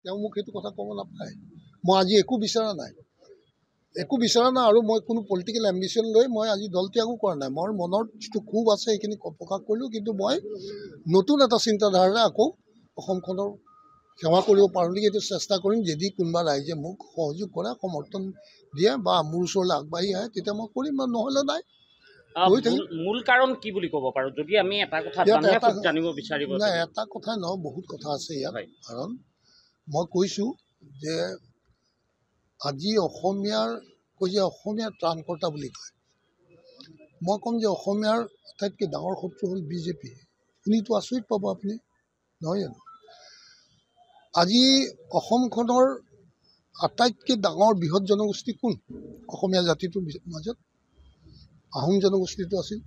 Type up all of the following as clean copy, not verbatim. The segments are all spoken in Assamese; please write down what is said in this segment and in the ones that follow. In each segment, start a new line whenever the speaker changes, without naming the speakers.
তেওঁ মোক সেইটো কথা ক'ব নাপায়। মই আজি একো বিচৰা নাই আৰু মই কোনো পলিটিকেল এম্বিশ্যন লৈ মই আজি দল ত্যাগো কৰা নাই। মোৰ মনৰ যিটো ক্ষোভ আছে সেইখিনি প্ৰকাশ কৰিলোঁ, কিন্তু মই নতুন এটা চিন্তাধাৰাৰে আকৌ অসমখনৰ সেৱা কৰিব পাৰোঁ নেকি এইটো চেষ্টা কৰিম। যদি কোনোবা ৰাইজে মোক সহযোগ কৰে, সমৰ্থন দিয়ে বা মোৰ ওচৰলৈ আগবাঢ়ি আহে, তেতিয়া মই কৰিম, নহ'লে নাই।
মূল কাৰণ কি বুলি ক'ব পাৰোঁ যদি আমি এটা কথা জানিব বিচাৰিব?
নাই, এটা কথাই নহয়, বহুত কথা আছে ইয়াত। কাৰণ মই কৈছোঁ যে আজি অসমীয়াৰ ত্ৰাণকৰ্তা বুলি কয়। মই ক'ম যে অসমীয়াৰ আটাইতকৈ ডাঙৰ শত্ৰু হ'ল বিজেপি। শুনিতো আচৰিত পাব আপুনি, নহয় জানো? আজি অসমখনৰ আটাইতকৈ ডাঙৰ বৃহৎ জনগোষ্ঠী কোন? অসমীয়া জাতিটোৰ মাজত আহোম জনগোষ্ঠীটো আছিল।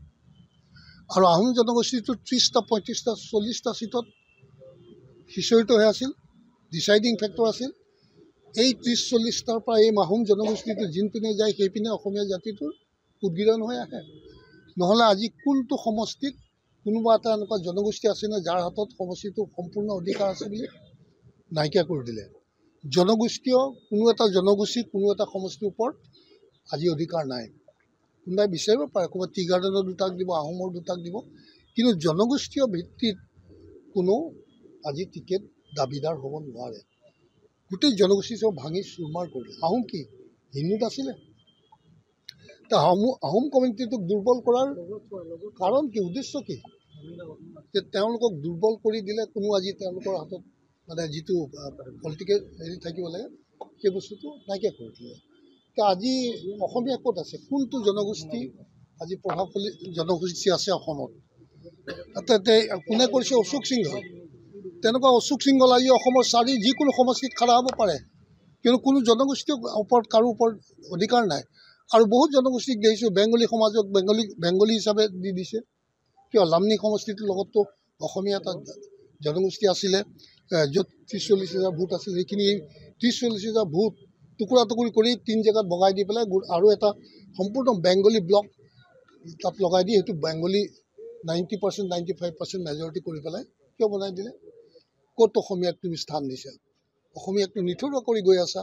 আৰু আহোম জনগোষ্ঠীটো 30টা 35টা 40টা চিটত সিঁচৰিত হৈ আছিল, ডিচাইডিং ফেক্টৰ আছিল। এই 30-40টাৰ পৰা এই আহোম জনগোষ্ঠীটো যোনপিনে যায় সেইপিনে অসমীয়া জাতিটোৰ উদগীৰণ হৈ আহে। নহ'লে আজি কোনটো সমষ্টিত কোনোবা এটা এনেকুৱা জনগোষ্ঠী আছেনে যাৰ হাতত সমষ্টিটোৰ সম্পূৰ্ণ অধিকাৰ আছে বুলি নাইকিয়া কৰি দিলে। জনগোষ্ঠীয় কোনো এটা জনগোষ্ঠীৰ কোনো এটা সমষ্টিৰ ওপৰত আজি অধিকাৰ নাই। কোনোবাই বিচাৰিব পাৰে, ক'ৰবাত টি গাৰ্ডেনৰ দুটাক দিব, আহোমৰ দুটাক দিব, কিন্তু জনগোষ্ঠীয় ভিত্তিত কোনো আজি টিকেট দাবীদাৰ হ'ব নোৱাৰে। গোটেই জনগোষ্ঠী চব ভাঙি চুৰমাৰ কৰিলে। আহোম কি হিন্দুত আছিলে? আহোম কমিউনিটিটোক দুৰ্বল কৰাৰ কাৰণ কি, উদ্দেশ্য কি? যে তেওঁলোকক দুৰ্বল কৰি দিলে কোনো আজি তেওঁলোকৰ হাতত মানে যিটো পলিটিকেল হেৰি থাকিব লাগে সেই বস্তুটো নাইকিয়া কৰি দিলে। আজি অসমীয়া ক'ত আছে? কোনটো জনগোষ্ঠী আজি প্ৰভাৱশালী জনগোষ্ঠী আছে অসমত? তাতে কোনে কৰিছে? অশোক সিংহল। তেনেকুৱা অশোক সিংহল আজি অসমৰ যিকোনো সমষ্টিত খাৰা হ'ব পাৰে, কিন্তু কোনো জনগোষ্ঠীৰ ওপৰত কাৰো ওপৰত অধিকাৰ নাই। আৰু বহুত জনগোষ্ঠীক দেখিছোঁ বেংগলী সমাজক বেংগলী হিচাপে দি দিছে। কিয়? লামনি সমষ্টিটোৰ লগততো অসমীয়া এটা জনগোষ্ঠী আছিলে, য'ত 30-40 হাজাৰ ভোট আছিল। সেইখিনি 30-40 হাজাৰ ভোট টুকুৰা টুকুৰি কৰি 3 জেগাত ভগাই দি পেলাই আৰু এটা সম্পূৰ্ণ বেংগলী ব্লক তাত লগাই দি সেইটো বেংগলী 90% 95% মেজৰিটি কৰি পেলাই কিয় বনাই দিলে? ক'ত অসমীয়াক তুমি স্থান দিছা? অসমীয়াকটো নিথৰুৱা কৰি গৈ আছা।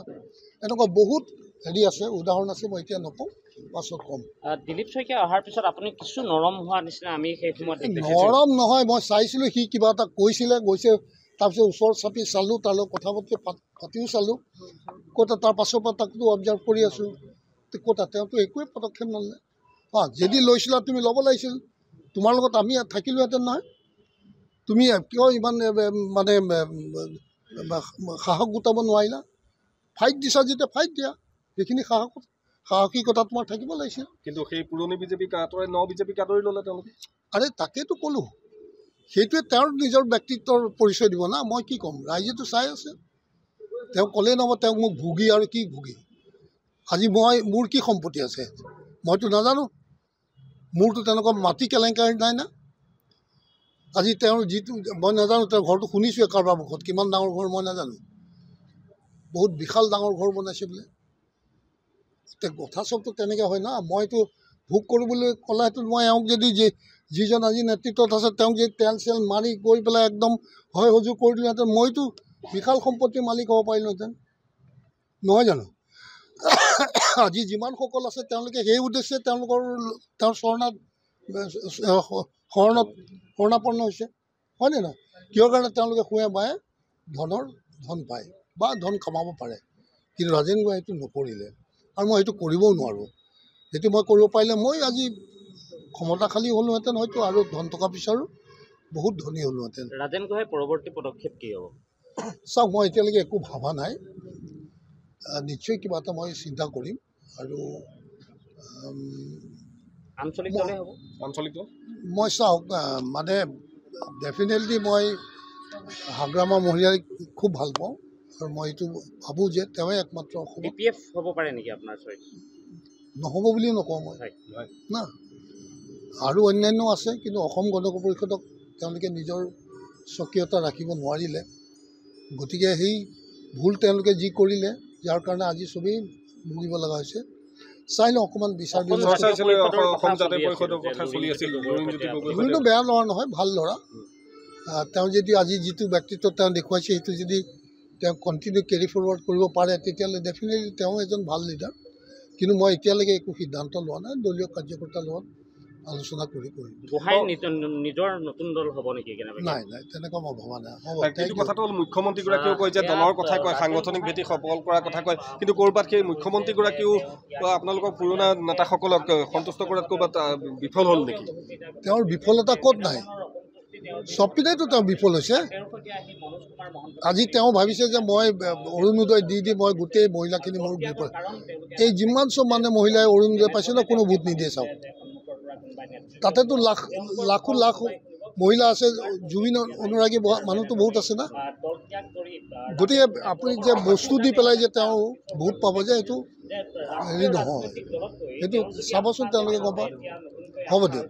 এনেকুৱা বহুত হেৰি আছে, উদাহৰণ আছে, মই এতিয়া নকওঁ, পাছত ক'ম।
দিলীপ শইকীয়া অহাৰ পিছত আপুনি কিছু নৰম হোৱা নিচিনা আমি সেই সময়ত
নৰম নহয়, মই চাইছিলোঁ সি কিবা এটা কৈছিলে, গৈছে, তাৰপিছত ওচৰত চাপি চালোঁ, তাৰ লগত কথা পাতিও চালোঁ। ক'ত তাৰ পাছৰ পৰা তাকতো অবজাৰ্ভ কৰি আছোঁ। ক'ত তেওঁতো একোৱে পদক্ষেপ নললে। যদি লৈছিলা তুমি ল'ব লাগিছিল। তোমাৰ লগত আমি থাকিলোহেঁতেন নহয়। তুমি কিয় ইমান মানে সাহস গোটাব নোৱাৰিলা? ফাইট দিছা যেতিয়া ফাইট দিয়া। সেইখিনি সাহসিকতা তোমাৰ থাকিব লাগিছিল।
কিন্তু সেই পুৰণি বিজেপিক আঁতৰাই বিজেপিক আদৰি ল'লে তেওঁলোকে।
আৰে তাকেতো ক'লোঁ, সেইটোৱে তেওঁৰ নিজৰ ব্যক্তিত্বৰ পৰিচয় দিব না। মই কি ক'ম? ৰাইজেতো চাই আছে। তেওঁ ক'লেই নহ'ব তেওঁক মোক ভোগী আৰু কি ভোগী। আজি মোৰ কি সম্পত্তি আছে মইতো নাজানো। মোৰতো তেনেকুৱা মাটি কেলেংকাৰী নাই না। আজি তেওঁৰ যিটো মই নাজানো, তেওঁৰ ঘৰটো শুনিছোঁৱে কাৰোবাৰ মুখত, কিমান ডাঙৰ ঘৰ মই নাজানো। বহুত বিশাল ডাঙৰ ঘৰ বনাইছে বোলে। এতিয়া কথা চবটো তেনেকৈ হয় না। মইতো ভোগ কৰিবলৈ ক'লেতো মই এওঁক যদি যিজন আজি নেতৃত্বত আছে তেওঁক যদি তেল চেল মাৰি গৈ পেলাই একদম হয় সজু কৰি দিলোহেঁতেন, মইতো বিশাল সম্পত্তিৰ মালিক হ'ব পাৰিলোহেঁতেন, নহয় জানো? আজি যিমানসকল আছে তেওঁলোকে সেই উদ্দেশ্যে তেওঁৰ শৰণাপন্ন হৈছে, হয়নে নহয়? কিহৰ কাৰণে? তেওঁলোকে শুৱে বায়ে ধন পায় বা ধন কামাব পাৰে। কিন্তু ৰাজেন গোহাঁয়ে সেইটো নকৰিলে, আৰু মই সেইটো কৰিবও নোৱাৰোঁ। সেইটো মই কৰিব পাৰিলে মই আজি ক্ষমতাশালী হ'লোহেঁতেন হয়তো, আৰু ধন টকা পইচাৰো বহুত ধনী হ'লোহেঁতেন।
ৰাজেন গোহাঁইৰ পৰৱৰ্তী পদক্ষেপ কি হ'ব?
চাওক, মই এতিয়ালৈকে একো ভবা নাই। নিশ্চয় কিবা এটা মই চিন্তা কৰিম। আৰু
আঞ্চলিক দলে হ'ব? আঞ্চলিক দল
মই চাওক, মানে ডেফিনেটলি মই হাগ্ৰামা মহিয়াক খুব ভাল পাওঁ, আৰু মই এইটো ভাবোঁ যে তেওঁৱে একমাত্ৰ অসম।
BPF হ'ব পাৰে নেকি আপোনাৰ ওচৰত?
নহ'ব বুলিও নকওঁ মই না। আৰু অন্যান্য আছে, কিন্তু অসম গণ পৰিষদক তেওঁলোকে নিজৰ স্বকীয়তা ৰাখিব নোৱাৰিলে। গতিকে সেই ভুল তেওঁলোকে যি কৰিলে, যাৰ কাৰণে আজি চবেই ভুগিব লগা হৈছে। চাই লওঁ, অকণমান বিচাৰ জুৰিটো বেয়া ল'ৰা নহয়, ভাল ল'ৰা। তেওঁ যদি আজি যিটো ব্যক্তিত্ব তেওঁ দেখুৱাইছে সেইটো যদি তেওঁ কণ্টিনিউ কেৰি ফৰৱাৰ্ড কৰিব পাৰে তেতিয়াহ'লে ডেফিনেটলি তেওঁ এজন ভাল লিডাৰ কিন্তু মই এতিয়ালৈকে একো সিদ্ধান্ত লোৱা নাই দলীয় কাৰ্যকৰ্তাৰ লগত আলোচনা কৰি কৰিম
গোহাঁই নিজৰ নতুন দল হ'ব নেকি কেনেবাকৈ
নাই তেনেকুৱা মই ভবা নাই হ'ব
কিন্তু কথাটো হ'ল মুখ্যমন্ত্ৰীগৰাকীয়েও কয় যে দলৰ কথা কয় সাংগঠনিক ভেটি সবল কৰাৰ কথা কয় কিন্তু ক'ৰবাত সেই মুখ্যমন্ত্ৰীগৰাকীও আপোনালোকৰ পুৰণা নেতাসকলক সন্তুষ্ট কৰাত ক'ৰবাত বিফল হ'ল নেকি
তেওঁৰ বিফলতা ক'ত নাই চব পিনেতো তেওঁ বিফল হৈছে আজি তেওঁ ভাবিছে যে মই অৰুণোদয় দি মই গোটেই মহিলাখিনি মোৰ বিফল এই যিমান চব মানে মহিলাই অৰুণোদয় পাইছে ন কোনো ভোট নিদিয়ে চাওক তাতেতো লাখ মহিলা আছে জুবিন অনুৰাগী মানুহটো বহুত আছে না গতিকে আপুনি যে বস্তু দি পেলাই যে তেওঁ ভোট পাব যে এইটো হেৰি নহয় সেইটো চাবচোন তেওঁলোকে গম পাব হ'ব দিয়ক